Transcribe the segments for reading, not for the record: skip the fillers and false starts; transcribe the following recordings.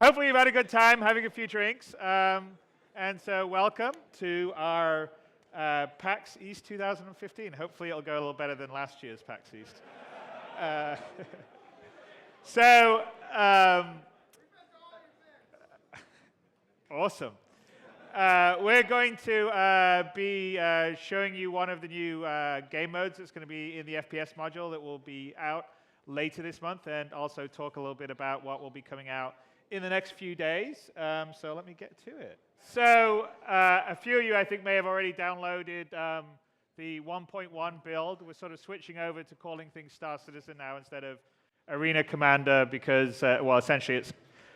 Hopefully you've had a good time having a few drinks. And so welcome to our PAX East 2015. Hopefully it'll go a little better than last year's PAX East. Awesome. We're going to be showing you one of the new game modes that's going to be in the FPS module that will be out later this month, and also talk a little bit about what will be coming out in the next few days. So let me get to it. So a few of you, I think, may have already downloaded the 1.1 build. We're sort of switching over to calling things Star Citizen now instead of Arena Commander because, well, essentially it's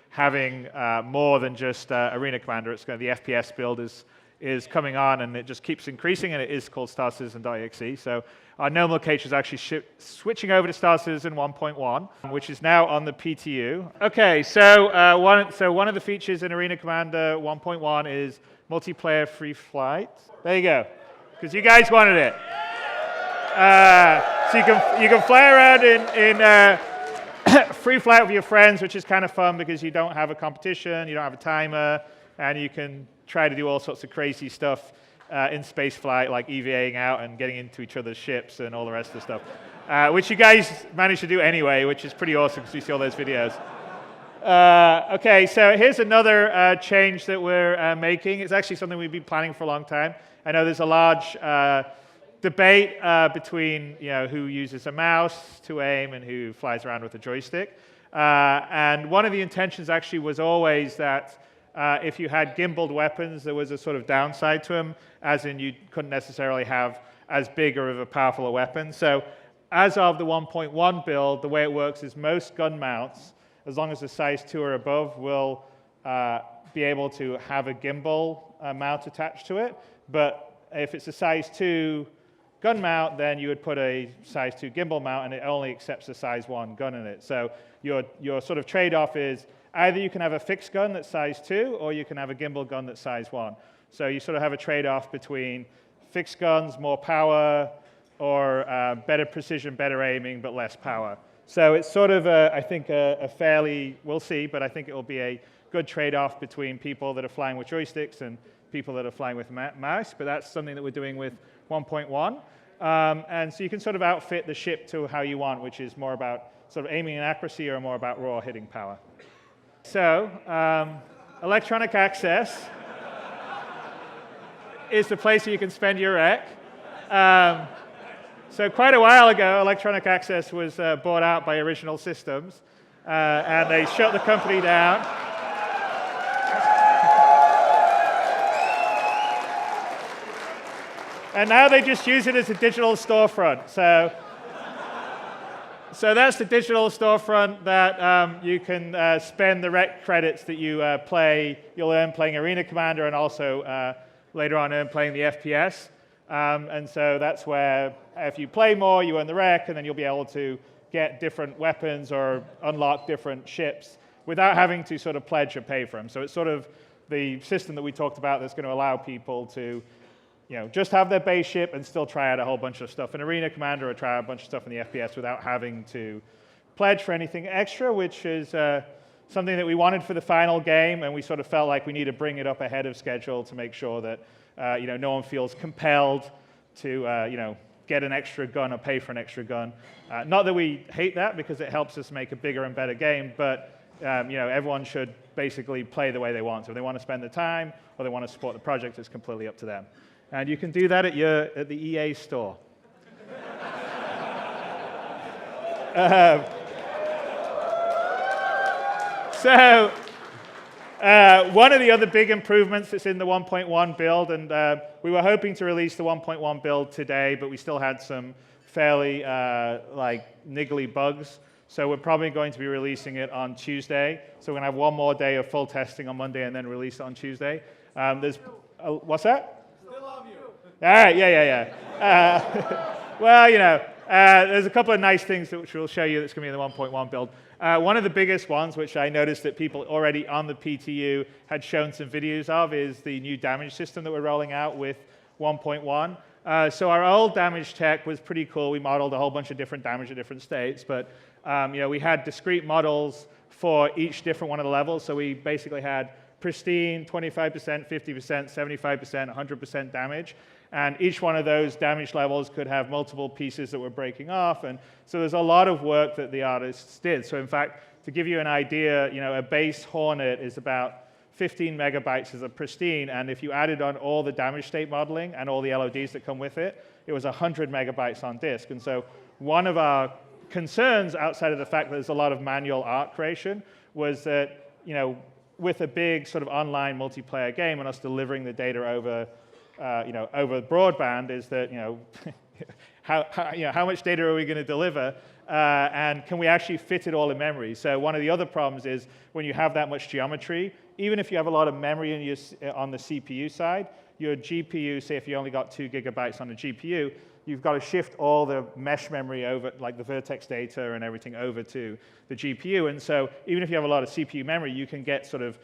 having more than just Arena Commander. It's going to, the FPS build is coming on, and it just keeps increasing, and it is called Star Citizen.exe. So our gnome location is actually switching over to Star Citizen 1.1, which is now on the PTU. Okay, so one of the features in Arena Commander 1.1 is multiplayer free flight. There you go, because you guys wanted it. So you can fly around in free flight with your friends, which is kind of fun because you don't have a competition, you don't have a timer, and you can try to do all sorts of crazy stuff in space flight, like EVAing out and getting into each other's ships and all the rest of the stuff, which you guys managed to do anyway, which is pretty awesome because we see all those videos. Okay, so here's another change that we're making. It's actually something we've been planning for a long time. I know there's a large debate between who uses a mouse to aim and who flies around with a joystick. And one of the intentions actually was always that if you had gimbaled weapons, there was a sort of downside to them, as in you couldn't necessarily have as big or of a powerful a weapon. So as of the 1.1 build, the way it works is most gun mounts, as long as the size 2 or above, will be able to have a gimbal mount attached to it. But if it's a size 2 gun mount, then you would put a size 2 gimbal mount, and it only accepts a size 1 gun in it. So your sort of trade-off is either you can have a fixed gun that's size 2, or you can have a gimbal gun that's size 1. So you sort of have a trade-off between fixed guns, more power, or better precision, better aiming, but less power. So it's sort of, I think, a fairly, we'll see, but I think it will be a good trade-off between people that are flying with joysticks and people that are flying with mouse, but that's something that we're doing with 1.1. And so you can sort of outfit the ship to how you want, which is more about sort of aiming and accuracy or more about raw hitting power. So, electronic access is the place where you can spend your rec. So quite a while ago, electronic access was bought out by Original Systems, and they shut the company down. And now they just use it as a digital storefront. So that's the digital storefront that you can spend the rec credits that you'll earn playing Arena Commander, and also later on earn playing the FPS. And so that's where if you play more, you earn the rec, and then you'll be able to get different weapons or unlock different ships without having to sort of pledge or pay for them. So it's sort of the system that we talked about that's going to allow people to just have their base ship and still try out a whole bunch of stuff in Arena Commander, or try out a bunch of stuff in the FPS without having to pledge for anything extra, which is something that we wanted for the final game, and we sort of felt like we need to bring it up ahead of schedule to make sure that no one feels compelled to get an extra gun or pay for an extra gun. Not that we hate that, because it helps us make a bigger and better game, but everyone should basically play the way they want. So if they want to spend the time or they want to support the project, it's completely up to them. And you can do that at the EA store. So one of the other big improvements that's in the 1.1 build, and we were hoping to release the 1.1 build today, but we still had some fairly niggly bugs. So we're probably going to be releasing it on Tuesday. So we're going to have one more day of full testing on Monday and then release it on Tuesday. What's that? All right, yeah. Well, there's a couple of nice things which we'll show you that's going to be in the 1.1 build. One of the biggest ones, which I noticed that people already on the PTU had shown some videos of, is the new damage system that we're rolling out with 1.1. So our old damage tech was pretty cool. We modeled a whole bunch of different damage at different states, but we had discrete models for each different one of the levels. So we basically had pristine, 25%, 50%, 75%, 100% damage. And each one of those damage levels could have multiple pieces that were breaking off. And so there's a lot of work that the artists did. So in fact, to give you an idea, a base Hornet is about 15 megabytes as a pristine, and if you added on all the damage state modeling and all the LODs that come with it, it was 100 megabytes on disk. And so one of our concerns, outside of the fact that there's a lot of manual art creation, was that with a big sort of online multiplayer game and us delivering the data over over broadband, is that how much data are we going to deliver? And can we actually fit it all in memory? So one of the other problems is when you have that much geometry, even if you have a lot of memory on the CPU side, your GPU, say if you only got 2 gigabytes on the GPU, you've got to shift all the mesh memory over, like the vertex data and everything, over to the GPU. And so even if you have a lot of CPU memory, you can get sort of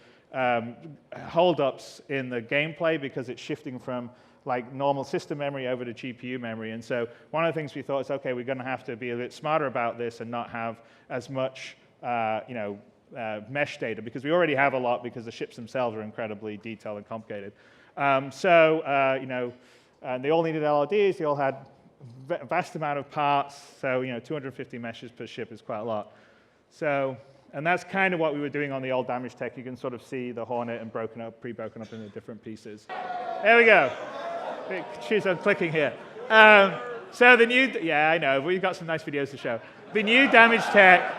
holdups in the gameplay because it's shifting from like normal system memory over to GPU memory. And so one of the things we thought is, okay, we're going to have to be a bit smarter about this and not have as much mesh data, because we already have a lot because the ships themselves are incredibly detailed and complicated. And they all needed LODs. They all had a vast amount of parts. So 250 meshes per ship is quite a lot. So, and that's kind of what we were doing on the old damage tech. You can sort of see the Hornet and pre-broken up into different pieces. There we go. Choose on clicking here. So the new, I know, we've got some nice videos to show. The new damage tech.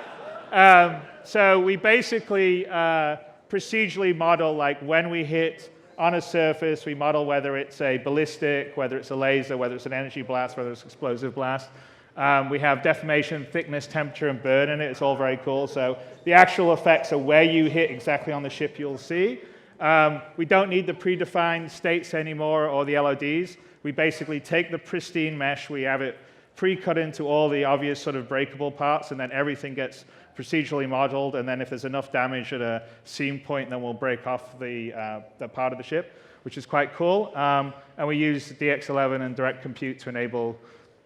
So we basically procedurally model, like when we hit on a surface, we model whether it's a ballistic, whether it's a laser, whether it's an energy blast, whether it's an explosive blast. We have deformation, thickness, temperature, and burn in it. It's all very cool. So the actual effects are where you hit exactly on the ship you'll see. We don't need the predefined states anymore or the LODs. We basically take the pristine mesh, we have it pre-cut into all the obvious sort of breakable parts, and then everything gets procedurally modeled, and then if there's enough damage at a seam point, then we'll break off the part of the ship, which is quite cool. And we use DX11 and direct compute to enable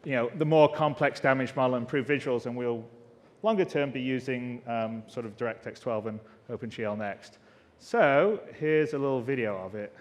the more complex damage model and improve visuals, and we'll longer term be using sort of DirectX 12 and OpenGL next. So here's a little video of it.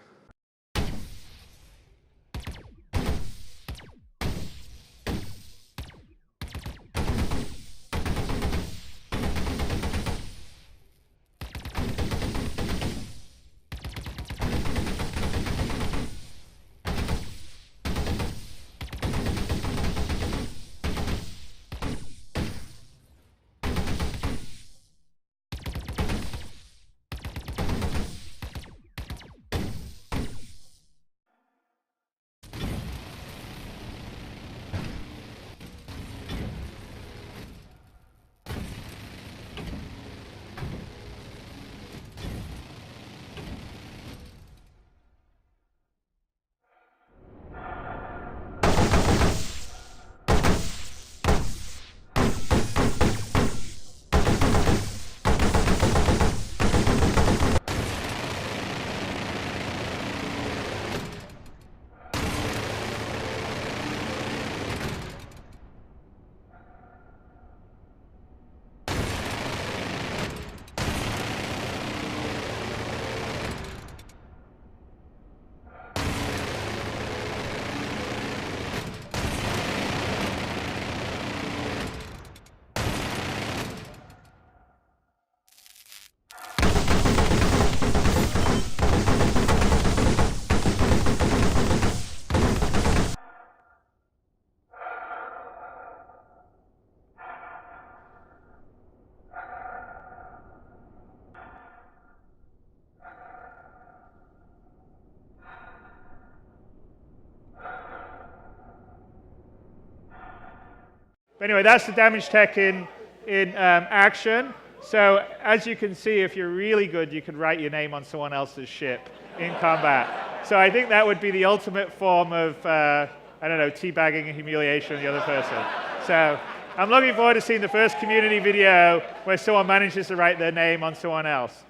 But anyway, that's the damage tech in action. So as you can see, if you're really good, you can write your name on someone else's ship in combat. So I think that would be the ultimate form of, teabagging and humiliation of the other person. So I'm looking forward to seeing the first community video where someone manages to write their name on someone else.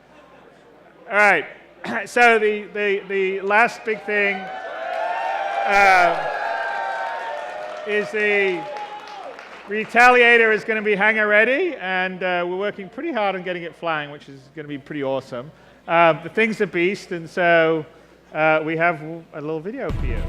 All right, so the last big thing, is the Retaliator is going to be hangar ready, and we're working pretty hard on getting it flying, which is going to be pretty awesome. The thing's a beast, and so we have a little video for you.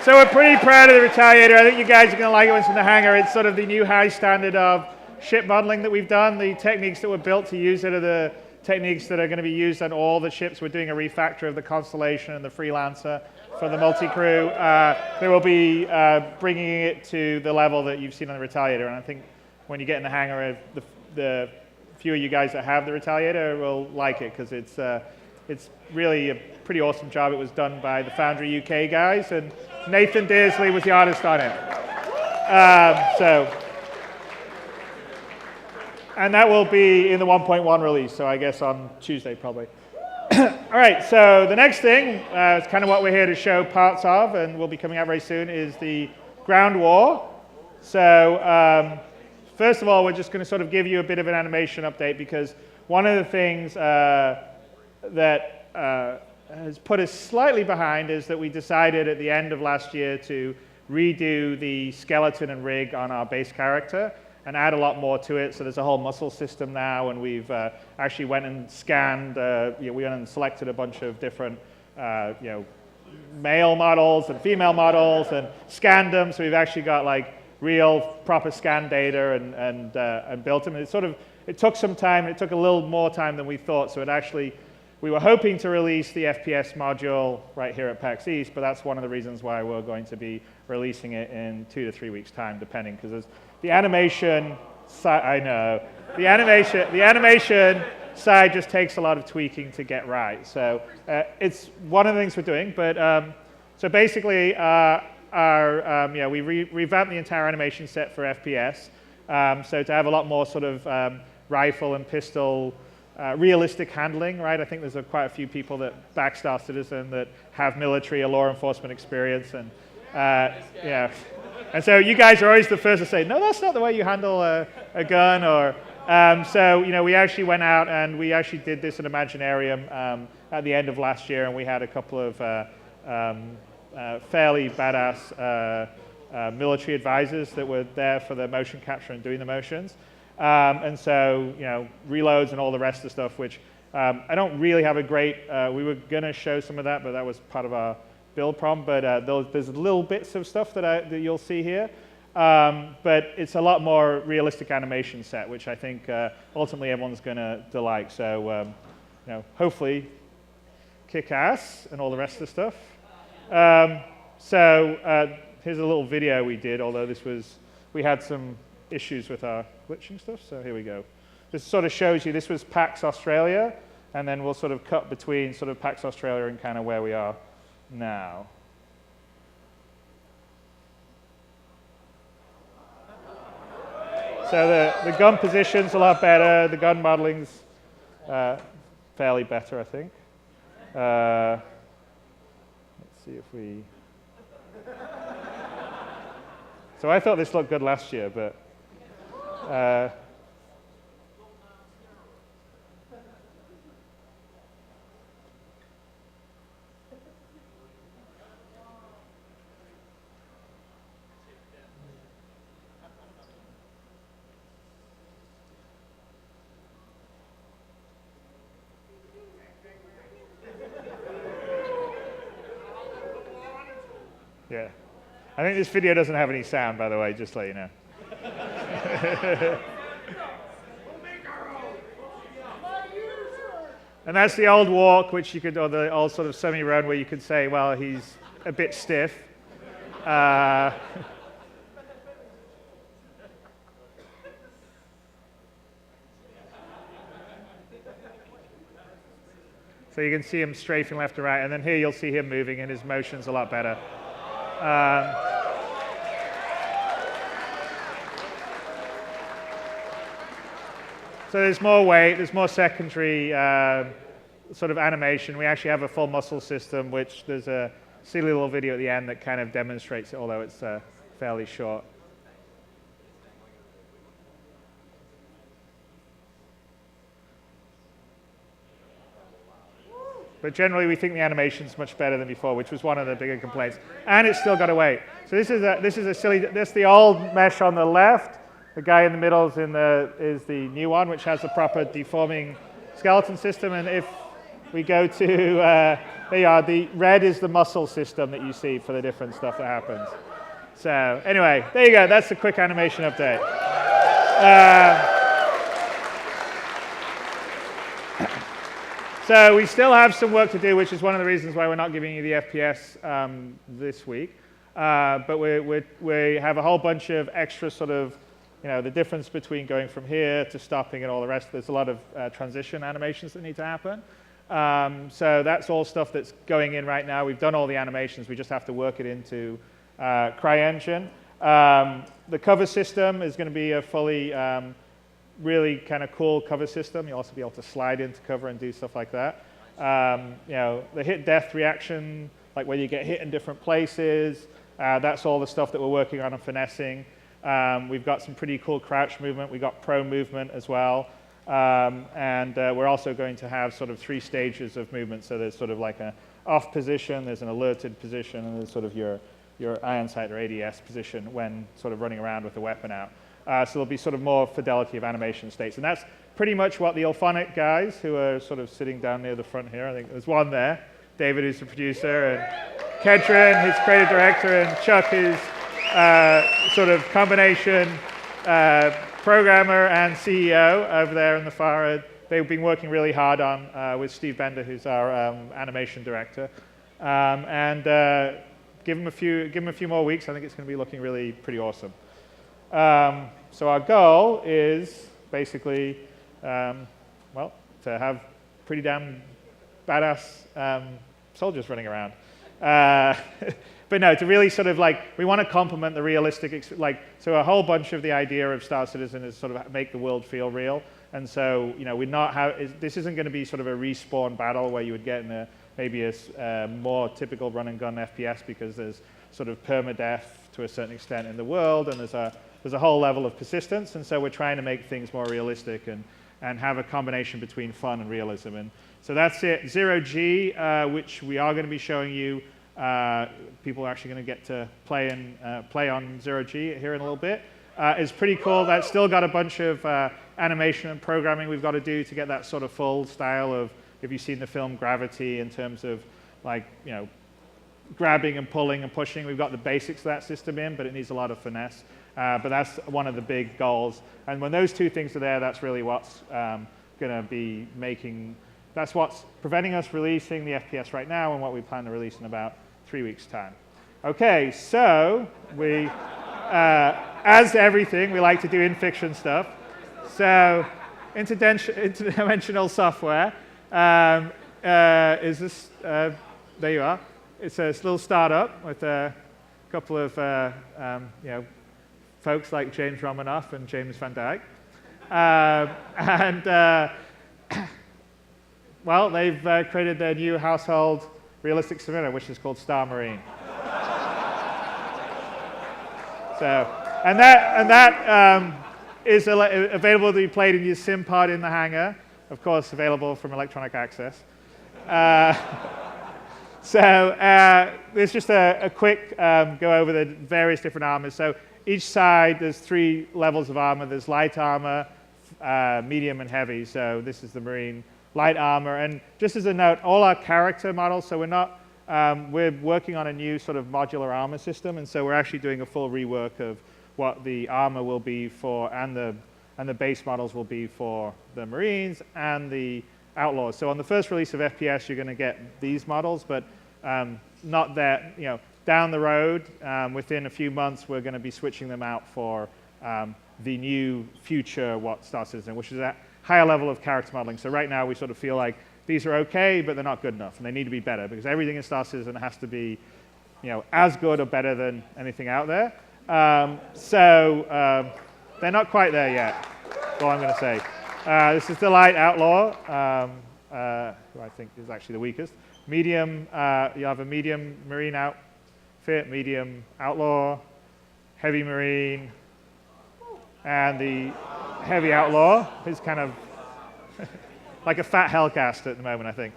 So we're pretty proud of the Retaliator. I think you guys are going to like it when it's in the hangar. It's sort of the new high standard of ship modeling that we've done. The techniques that were built to use it are the techniques that are going to be used on all the ships. We're doing a refactor of the Constellation and the Freelancer for the multi-crew. They will be bringing it to the level that you've seen on the Retaliator. And I think when you get in the hangar, the few of you guys that have the Retaliator will like it, because it's really a pretty awesome job. It was done by the Foundry UK guys, and Nathan Dearsley was the artist on it. And that will be in the 1.1 release, so I guess on Tuesday probably. All right, so the next thing, it's kind of what we're here to show parts of, and will be coming out very soon, is the Ground War. So first of all, we're just going to sort of give you a bit of an animation update, because one of the things that has put us slightly behind is that we decided at the end of last year to redo the skeleton and rig on our base character and add a lot more to it. So there's a whole muscle system now, and we've actually went and scanned, we went and selected a bunch of different male models and female models and scanned them. So we've actually got like real proper scan data and built them. And it took some time. It took a little more time than we thought. So it actually we were hoping to release the FPS module right here at PAX East, but that's one of the reasons why we're going to be releasing it in 2 to 3 weeks' time, depending, because the animation side, I know, the animation side just takes a lot of tweaking to get right. So it's one of the things we're doing, but so basically, we revamped the entire animation set for FPS. So to have a lot more sort of rifle and pistol realistic handling, right? I think there's quite a few people that back Star Citizen that have military or law enforcement experience, and yeah. And so you guys are always the first to say, no, that's not the way you handle a gun, or so we actually went out and we actually did this at Imaginarium at the end of last year, and we had a couple of fairly badass military advisors that were there for the motion capture and doing the motions. And so, reloads and all the rest of the stuff, which I don't really have a great, we were going to show some of that, but that was part of our build problem. But there's little bits of stuff that you'll see here. But it's a lot more realistic animation set, which I think ultimately everyone's going to like. So, hopefully kick ass and all the rest of the stuff. Here's a little video we did, although we had some issues with our glitching stuff, so here we go. This sort of shows you, this was PAX Australia, and then we'll sort of cut between sort of PAX Australia and kind of where we are now. So the gun position's a lot better, the gun modeling's fairly better, I think. Let's see if we... So I thought this looked good last year, but yeah. I think this video doesn't have any sound, by the way, just to let you know. And that's the old walk, which you could, or the old sort of semi-run where you could say, well, he's a bit stiff. So you can see him strafing left to right, and then here you'll see him moving, and his motion's a lot better. So there's more weight, there's more secondary sort of animation. We actually have a full muscle system, which there's a silly little video at the end that kind of demonstrates it, although it's fairly short. But generally, we think the animation's much better than before, which was one of the bigger complaints. And it's still got to wait. So this is a silly. This the old mesh on the left. The guy in the middle is the new one, which has the proper deforming skeleton system. And if we go to there you are. The red is the muscle system that you see for the different stuff that happens. So anyway, there you go. That's the quick animation update. So we still have some work to do, which is one of the reasons why we're not giving you the FPS this week. But we have a whole bunch of extra sort of, the difference between going from here to stopping and all the rest. There's a lot of transition animations that need to happen. So that's all stuff that's going in right now. We've done all the animations. We just have to work it into CryEngine. The cover system is going to be a fully really kind of cool cover system. You'll also be able to slide into cover and do stuff like that. The hit-death reaction, like where you get hit in different places, that's all the stuff that we're working on and finessing. We've got some pretty cool crouch movement. We've got pro movement as well. And we're also going to have sort of 3 stages of movement. So there's sort of like an off position, there's an alerted position, and there's sort of your iron sight or ADS position when sort of running around with the weapon out. So there'll be sort of more fidelity of animation states. And that's pretty much what the Alphonic guys, who are sort of sitting down near the front here, I think there's one there, David, who's the producer, and Kedron, his creative director, and Chuck, who's sort of combination programmer and CEO over there in the far end. they've been working really hard on with Steve Bender, who's our animation director. Give them a few more weeks. I think it's going to be looking really pretty awesome. So our goal is basically, well, to have pretty damn badass soldiers running around. But no, to really sort of like, we want to complement the realistic, so a whole bunch of the idea of Star Citizen is sort of make the world feel real. And so, this isn't going to be sort of a respawn battle where you would get in maybe a more typical run and gun FPS, because there's sort of permadeath to a certain extent in the world, and there's a whole level of persistence. And so we're trying to make things more realistic and have a combination between fun and realism. And so that's it. Zero G, which we are going to be showing you. People are actually going to get to play on Zero G here in a little bit. It's pretty cool. That's still got a bunch of animation and programming we've got to do to get that sort of full style of, if you've seen the film Gravity, in terms of like, grabbing and pulling and pushing. We've got the basics of that system in, but it needs a lot of finesse. But that's one of the big goals. And when those two things are there, that's really what's going to be that's what's preventing us releasing the FPS right now, and what we plan to release in about 3 weeks' time. Okay, so we, as everything, we like to do in-fiction stuff. So interdimensional software is this, there you are. It's a little startup with a couple of folks like James Romanoff and James Van Dyke. Well, they've created their new household realistic simulator, which is called Star Marine. That is available to be played in your sim pod in the hangar, of course, available from Electronic Access. There's just a quick go over the various different armors. So each side, there's 3 levels of armor. There's light armor, medium, and heavy. So this is the Marine light armor. And just as a note, all our character models, so we're working on a new sort of modular armor system, and so we're actually doing a full rework of what the armor will be for, and the base models will be for the Marines and the Outlaws. So on the first release of FPS, you're going to get these models, but not that, down the road, within a few months, we're going to be switching them out for the new future Star Citizen, which is a higher level of character modeling. So right now, we sort of feel like these are okay, but they're not good enough, and they need to be better, because everything in Star Citizen has to be, as good or better than anything out there. They're not quite there yet, that's all I'm going to say. This is the light Outlaw, who I think is actually the weakest. Medium, you have a medium Marine outfit, medium Outlaw, heavy Marine, and the heavy Outlaw is kind of like a fat Hellcast at the moment, I think.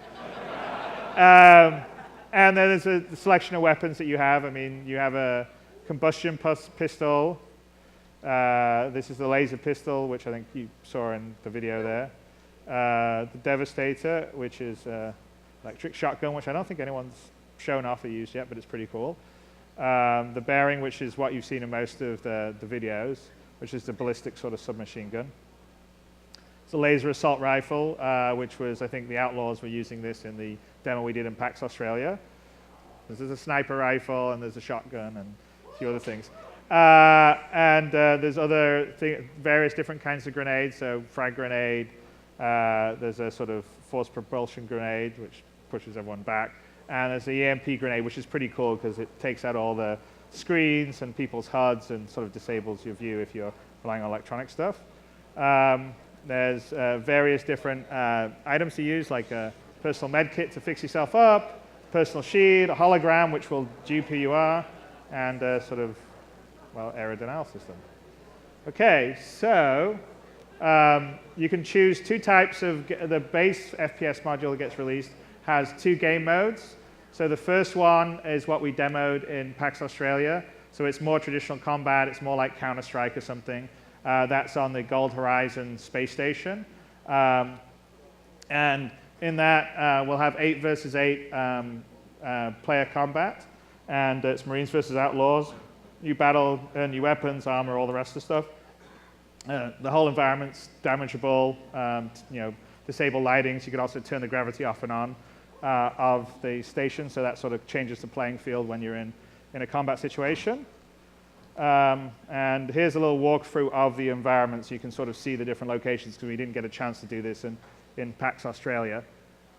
And then there's a selection of weapons that you have. I mean, you have a combustion pistol. This is the laser pistol, which I think you saw in the video there. The Devastator, which is electric shotgun, which I don't think anyone's shown off or used yet, but it's pretty cool. The Bearing, which is what you've seen in most of the videos, which is the ballistic sort of submachine gun. It's a laser assault rifle, which was, I think the Outlaws were using this in the demo we did in PAX Australia. There's a sniper rifle, and there's a shotgun, and a few other things. There's various different kinds of grenades, so frag grenade, there's a sort of force propulsion grenade, which pushes everyone back, and there's the EMP grenade, which is pretty cool because it takes out all the screens and people's HUDs and sort of disables your view if you're relying on electronic stuff. There's various different items to use, like a personal med kit to fix yourself up, personal shield, a hologram, which will dupe who you are, and a sort of, error denial system. Okay, so you can choose 2 types of, the base FPS module that gets released has 2 game modes. So the first one is what we demoed in PAX Australia. So it's more traditional combat, it's more like Counter-Strike or something. That's on the Gold Horizon space station. And in that, we'll have 8 versus 8 player combat, and it's Marines versus Outlaws. New battle, new weapons, armor, all the rest of the stuff. The whole environment's damageable, disable lighting, so you could also turn the gravity off and on of the station, so that sort of changes the playing field when you're in a combat situation. And here's a little walkthrough of the environment, so you can sort of see the different locations, because we didn't get a chance to do this in PAX Australia.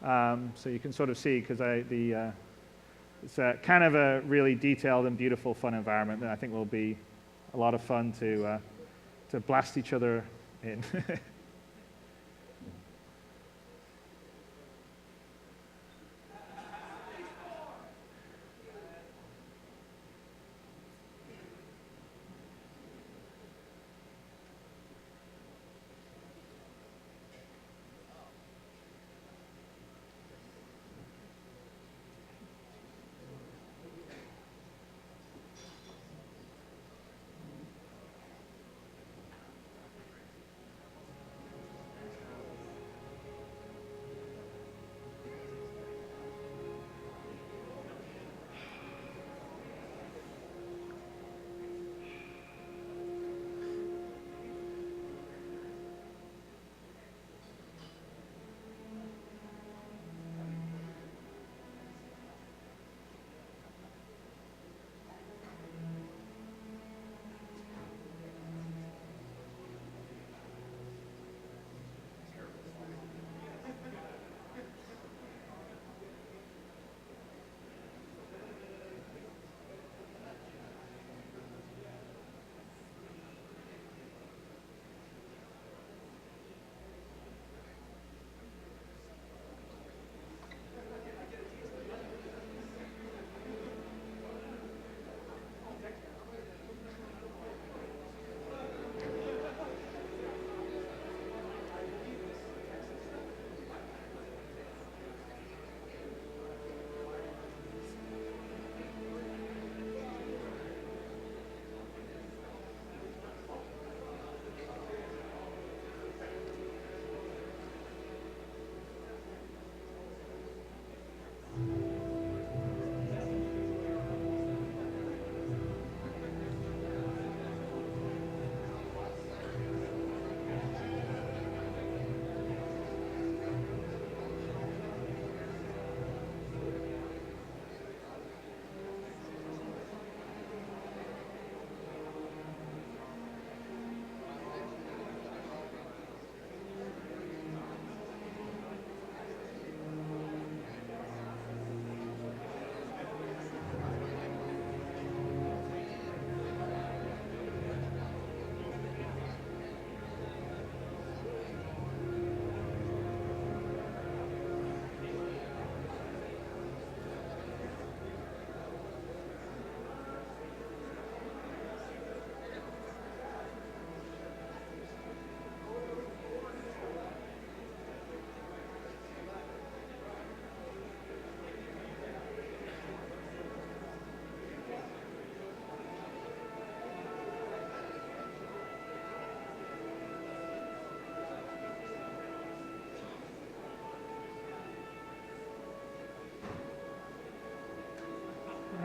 So you can sort of see, because it's kind of a really detailed and beautiful, fun environment that I think will be a lot of fun to blast each other in.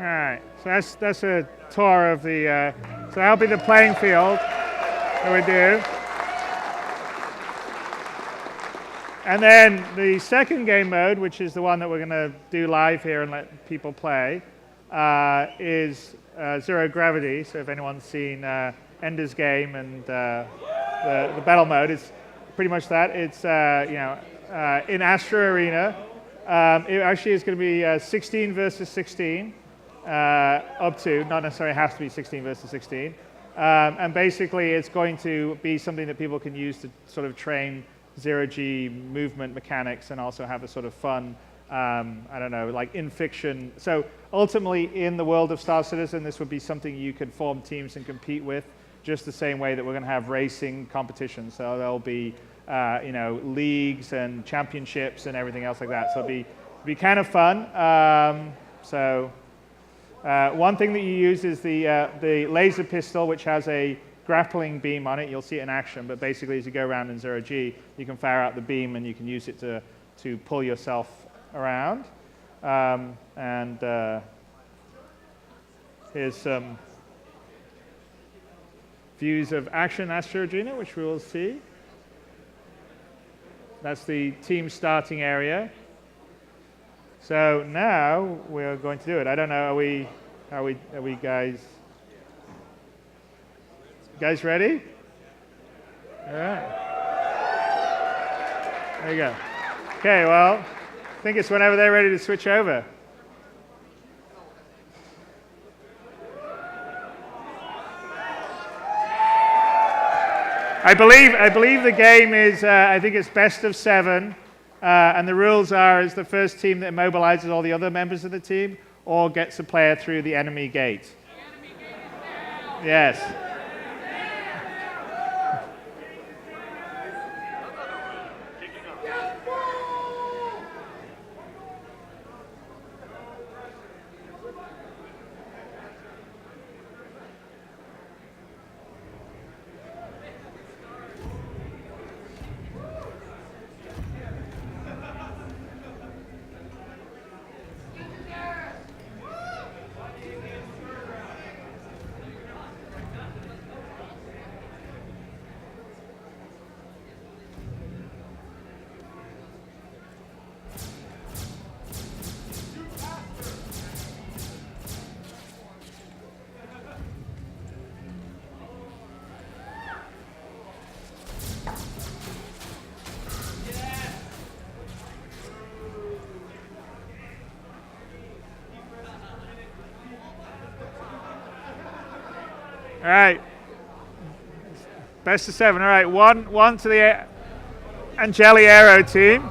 All right, so that's a tour of the, so that'll be the playing field that we do. And then the second game mode, which is the one that we're going to do live here and let people play, is Zero Gravity. So if anyone's seen Ender's Game and the battle mode, it's pretty much that. It's in Astro Arena. It actually is going to be 16 versus 16. Up to, not necessarily has to be 16 versus 16. And basically it's going to be something that people can use to sort of train zero-G movement mechanics and also have a sort of fun, I don't know, like in fiction. So ultimately in the world of Star Citizen, this would be something you could form teams and compete with, just the same way that we're going to have racing competitions. So there'll be, leagues and championships and everything else like that. So it'll be kind of fun. One thing that you use is the laser pistol, which has a grappling beam on it. You'll see it in action, but basically as you go around in zero-G, you can fire out the beam and you can use it to pull yourself around. Here's some views of action Astro Arena, which we will see. That's the team starting area. So now we're going to do it. I don't know, are we guys ready? All right. There you go. Okay, well, I think it's whenever they're ready to switch over. I believe the game is, I think it's best of 7, and the rules are it's the first team that immobilizes all the other members of the team or gets a player through the enemy gate. The enemy gate is down. Yes. All right, best of 7. All right, one to the Angeliero team.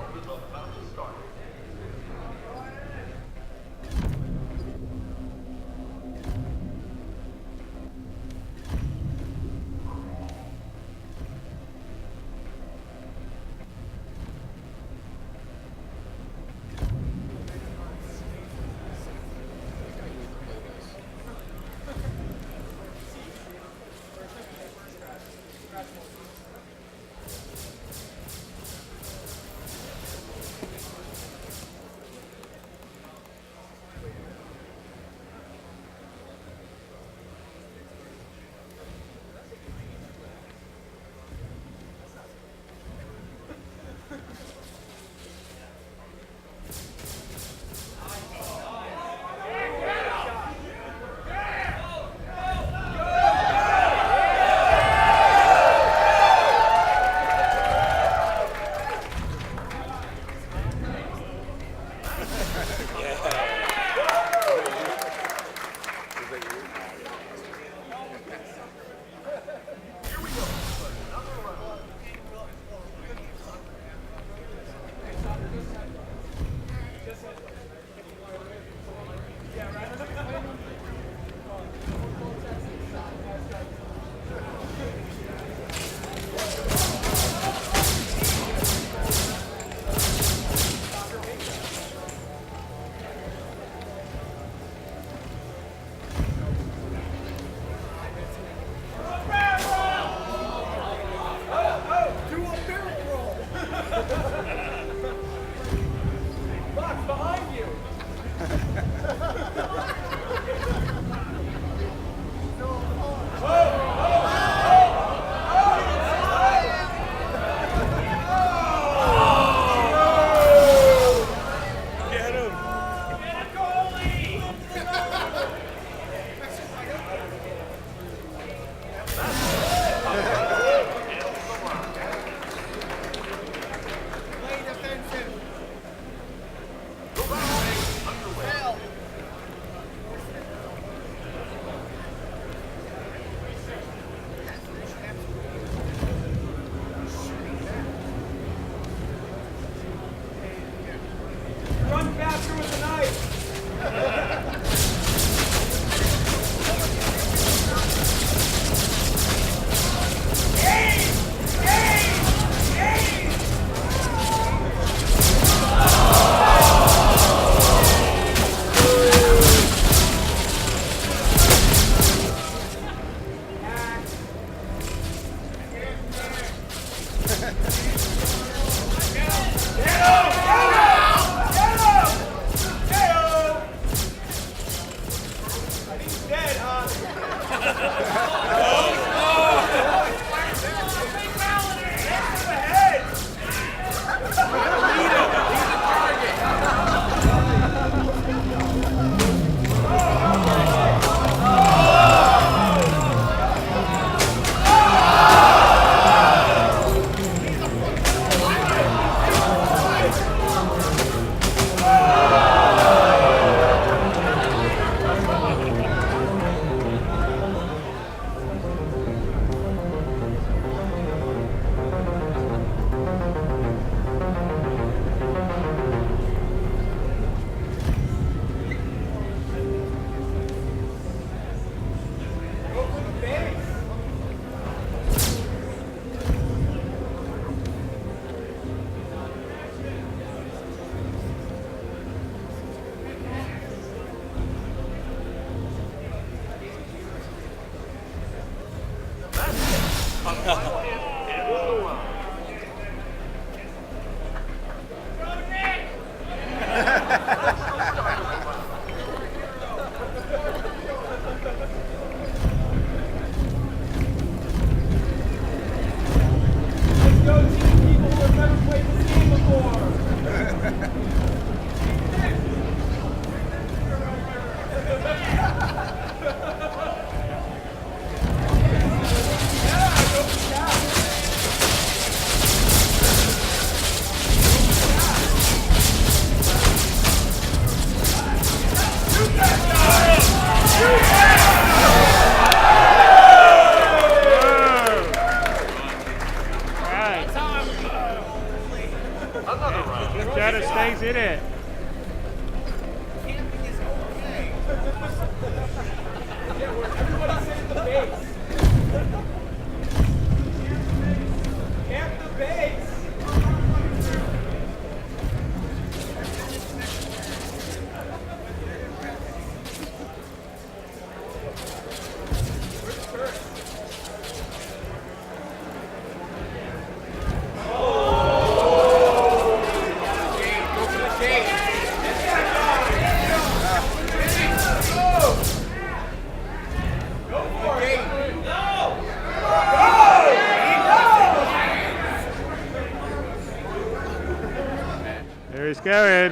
He's going.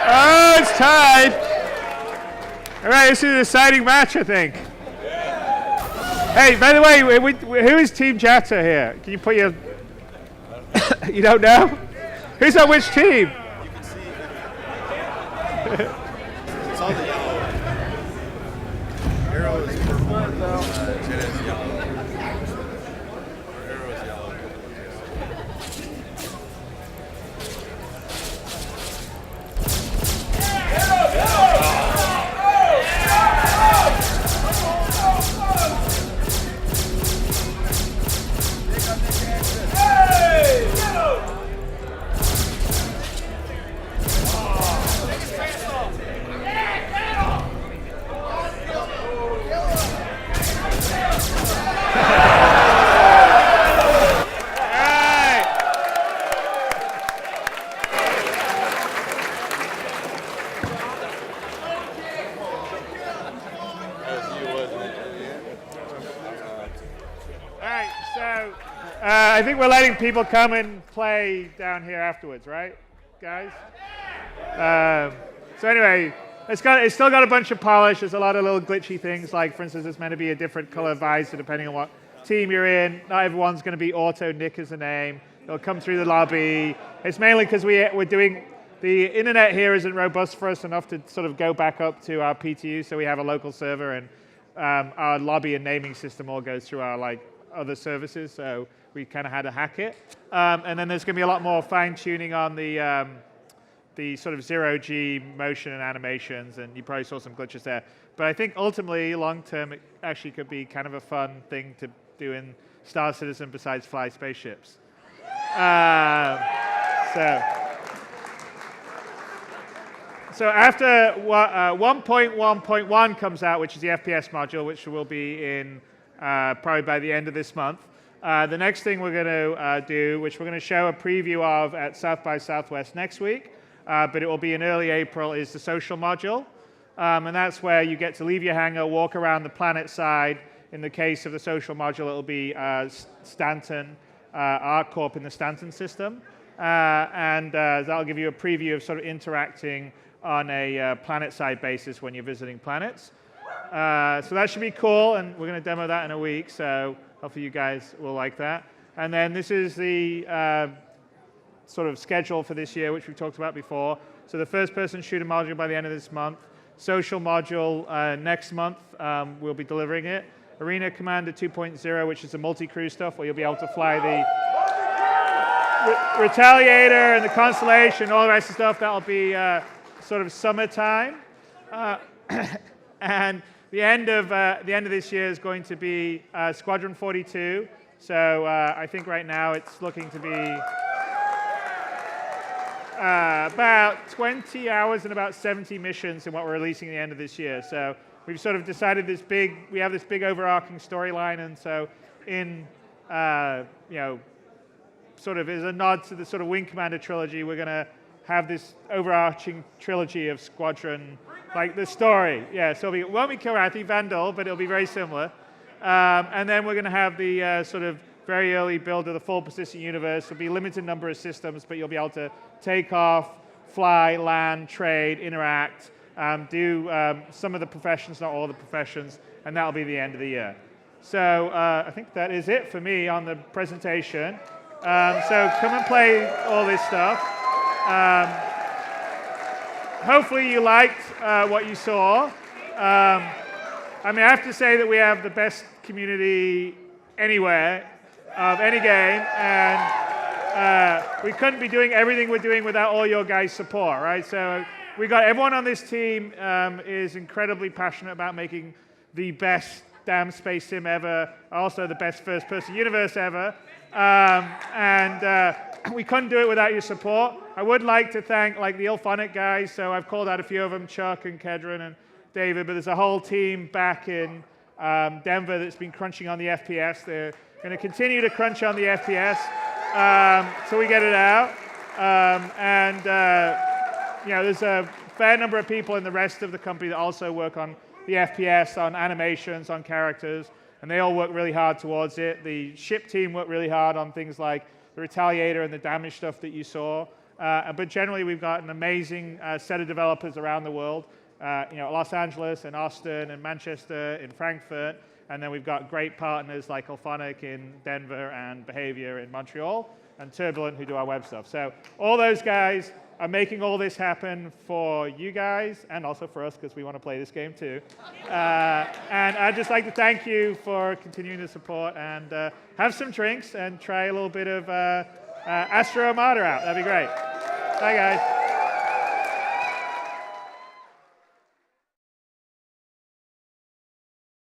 Oh, it's tied. All right, this is an exciting match, I think. Hey, by the way, who is Team Jatta here? Can you put your... You don't know? Who's on which team? It's all the yellow. Arrow is purple. Jet is yellow. Arrow is yellow. I think we're letting people come and play down here afterwards, right, guys? So anyway, it's still got a bunch of polish. There's a lot of little glitchy things, like, for instance, it's meant to be a different color visor depending on what team you're in. Not everyone's going to be auto Nick as a name. It'll come through the lobby. It's mainly because we're doing... The internet here isn't robust for us enough to sort of go back up to our PTU, so we have a local server, and our lobby and naming system all goes through our other services, so we kind of had to hack it. And then there's going to be a lot more fine-tuning on the sort of zero-G motion and animations, and you probably saw some glitches there. But I think ultimately, long-term, it actually could be kind of a fun thing to do in Star Citizen besides fly spaceships. So after 1.1.1 comes out, which is the FPS module, which will be in probably by the end of this month, the next thing we're going to do, which we're going to show a preview of at South by Southwest next week, but it will be in early April, is the social module. And that's where you get to leave your hangar, walk around the planet side. In the case of the social module, it will be Stanton, ArcCorp in the Stanton system. And that'll give you a preview of sort of interacting on a planet-side basis when you're visiting planets. So that should be cool, and we're going to demo that in a week, so hopefully you guys will like that. And then this is the sort of schedule for this year, which we've talked about before. So the first-person shooter module by the end of this month. Social module next month, we'll be delivering it. Arena Commander 2.0, which is the multi-crew stuff, where you'll be able to fly the Retaliator and the Constellation, all the rest of the stuff. That'll be sort of summertime. And the end of this year is going to be Squadron 42. So I think right now it's looking to be about 20 hours and about 70 missions in what we're releasing at the end of this year. So we've sort of decided we have this big overarching storyline, and so in sort of as a nod to the sort of Wing Commander trilogy, we're going to have this overarching trilogy of Squadron, like the story. Yeah, so it won't be Kilrathi, Vandal, but it'll be very similar. And then we're going to have the sort of very early build of the full persistent universe. There'll be a limited number of systems, but you'll be able to take off, fly, land, trade, interact, do some of the professions, not all the professions, and that'll be the end of the year. So I think that is it for me on the presentation. So come and play all this stuff. Hopefully you liked what you saw. I mean, I have to say that we have the best community anywhere of any game, and we couldn't be doing everything we're doing without all your guys' support, right? So we got everyone on this team is incredibly passionate about making the best damn space sim ever, also the best first-person universe ever. We couldn't do it without your support. I would like to thank the Ilphonic guys, so I've called out a few of them, Chuck and Kedron and David, but there's a whole team back in Denver that's been crunching on the FPS. They're going to continue to crunch on the FPS till we get it out. There's a fair number of people in the rest of the company that also work on the FPS, on animations, on characters, and they all work really hard towards it. The ship team worked really hard on things like the Retaliator and the damage stuff that you saw. But generally, we've got an amazing set of developers around the world. Los Angeles and Austin and Manchester and Frankfurt. And then we've got great partners like Ilphonic in Denver and Behavior in Montreal and Turbulent who do our web stuff. So all those guys are making all this happen for you guys and also for us because we want to play this game too. And I'd just like to thank you for continuing to support and have some drinks and try a little bit of Astro Armada out. That'd be great. Bye, guys.